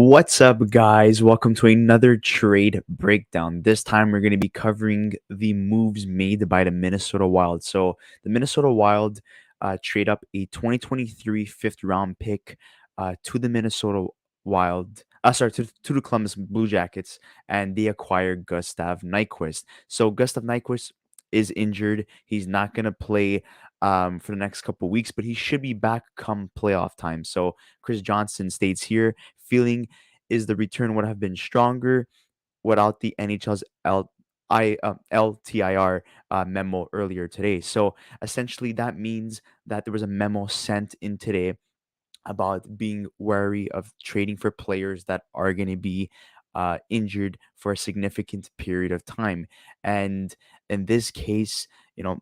What's up, guys? Welcome to another trade breakdown. This time, we're going to be covering the moves made by the Minnesota Wild. So, the Minnesota Wild trade up a 2023 fifth round pick to the Minnesota Wild. To the Columbus Blue Jackets, and they acquire Gustav Nyquist. So, Gustav Nyquist is injured. He's not going to play for the next couple weeks, but he should be back come playoff time. So, Chris Johansson states here feeling is the return would have been stronger without the NHL's LTIR memo earlier today. So essentially, that means that there was a memo sent in today about being wary of trading for players that are going to be injured for a significant period of time. And in this case, the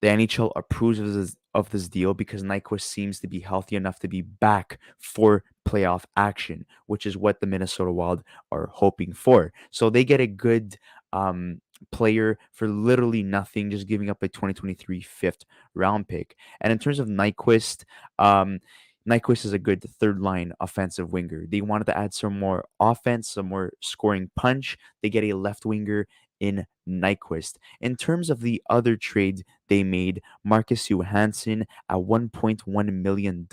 NHL approves of this deal because Nyquist seems to be healthy enough to be back for playoff action, which is what the Minnesota Wild are hoping for. So they get a good player for literally nothing, just giving up a 2023 fifth round pick. And in terms of Nyquist, Nyquist is a good third line offensive winger. They wanted to add some more offense, some more scoring punch. They get a left winger in Nyquist. In terms of the other trade they made, Marcus Johansson at $1.1 million.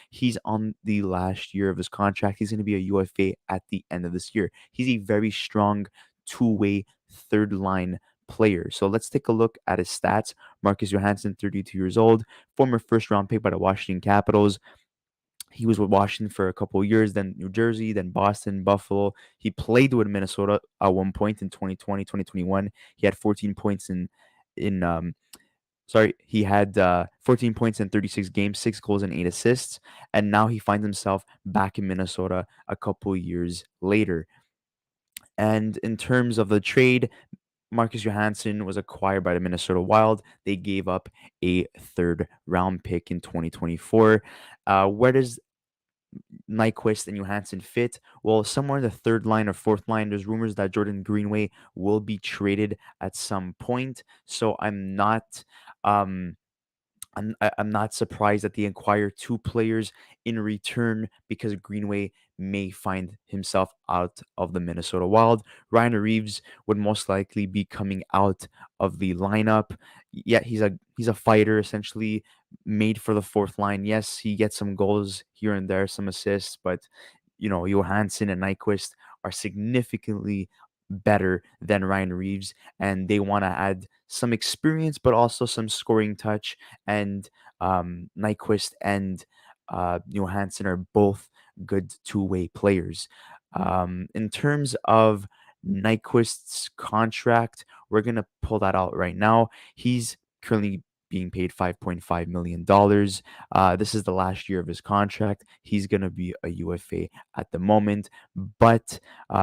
He's on the last year of his contract. He's going to be a UFA at the end of this year. He's a very strong two-way third line player. So let's take a look at his stats. Marcus Johansson, 32 years old, former first round pick by the Washington Capitals. He was with Washington for a couple of years, then New Jersey, then Boston, Buffalo. He played with Minnesota at one point in 2020, 2021. He had 14 points in he had 14 points in 36 games, 6 goals and 8 assists, and now he finds himself back in Minnesota a couple years later. And in terms of the trade, Marcus Johansson was acquired by the Minnesota Wild. They gave up a third round pick in 2024. Where does Nyquist and Johansson fit? Well, somewhere in the third line or fourth line, there's rumors that Jordan Greenway will be traded at some point. So um, I'm not surprised that they acquire two players in return because Greenway may find himself out of the Minnesota Wild. Ryan Reeves would most likely be coming out of the lineup. Yeah, he's a fighter essentially made for the fourth line. Yes, he gets some goals here and there, some assists, but Johansson and Nyquist are significantly better than Ryan Reeves, and they want to add some experience, but also some scoring touch. And Nyquist and Johansson are both good two-way players. In terms of Nyquist's contract, we're gonna pull that out right now. He's currently being paid $5.5 million. This is the last year of his contract. He's going to be a UFA at the moment, but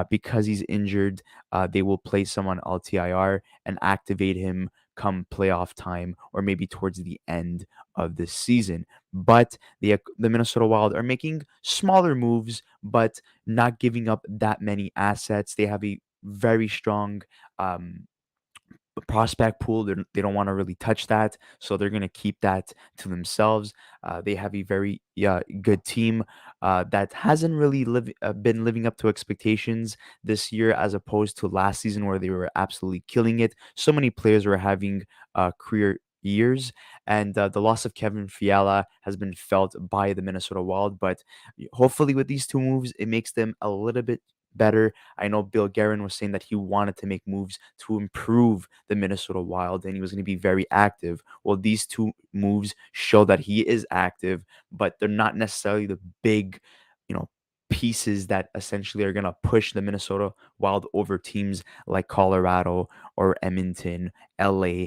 because he's injured, they will place him on LTIR and activate him come playoff time or maybe towards the end of this season. But the Minnesota Wild are making smaller moves, but not giving up that many assets. They have a very strong prospect pool. They don't want to really touch that, so they're going to keep that to themselves. They have a very good team that hasn't really been living up to expectations this year, as opposed to last season where they were absolutely killing it. So many players were having career years, and the loss of Kevin Fiala has been felt by the Minnesota Wild. But hopefully, with these two moves, it makes them a little bit better. I know Bill Guerin was saying that he wanted to make moves to improve the Minnesota Wild and he was going to be very active. Well, these two moves show that he is active, but they're not necessarily the big, you know, pieces that essentially are going to push the Minnesota Wild over teams like Colorado or Edmonton, LA,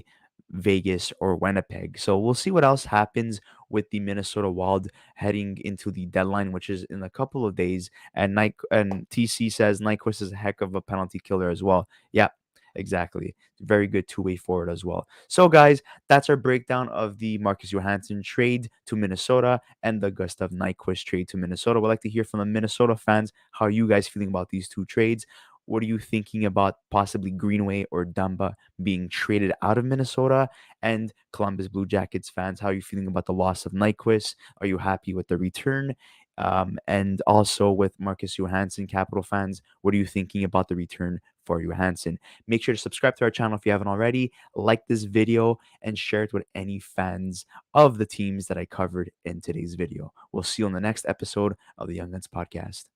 Vegas, or Winnipeg. So we'll see what else happens with the Minnesota Wild heading into the deadline, which is in a couple of days. And TC says Nyquist is a heck of a penalty killer as well. Yeah, exactly. Very good two-way forward as well. So, guys, that's our breakdown of the Marcus Johansson trade to Minnesota and the Gustav Nyquist trade to Minnesota. We'd like to hear from the Minnesota fans. How are you guys feeling about these two trades? What are you thinking about possibly Greenway or Dumba being traded out of Minnesota? And Columbus Blue Jackets fans, how are you feeling about the loss of Nyquist? Are you happy with the return? And also with Marcus Johansson, Capital fans, what are you thinking about the return for Johansson? Make sure to subscribe to our channel if you haven't already, like this video, and share it with any fans of the teams that I covered in today's video. We'll see you on the next episode of the Young Guns Podcast.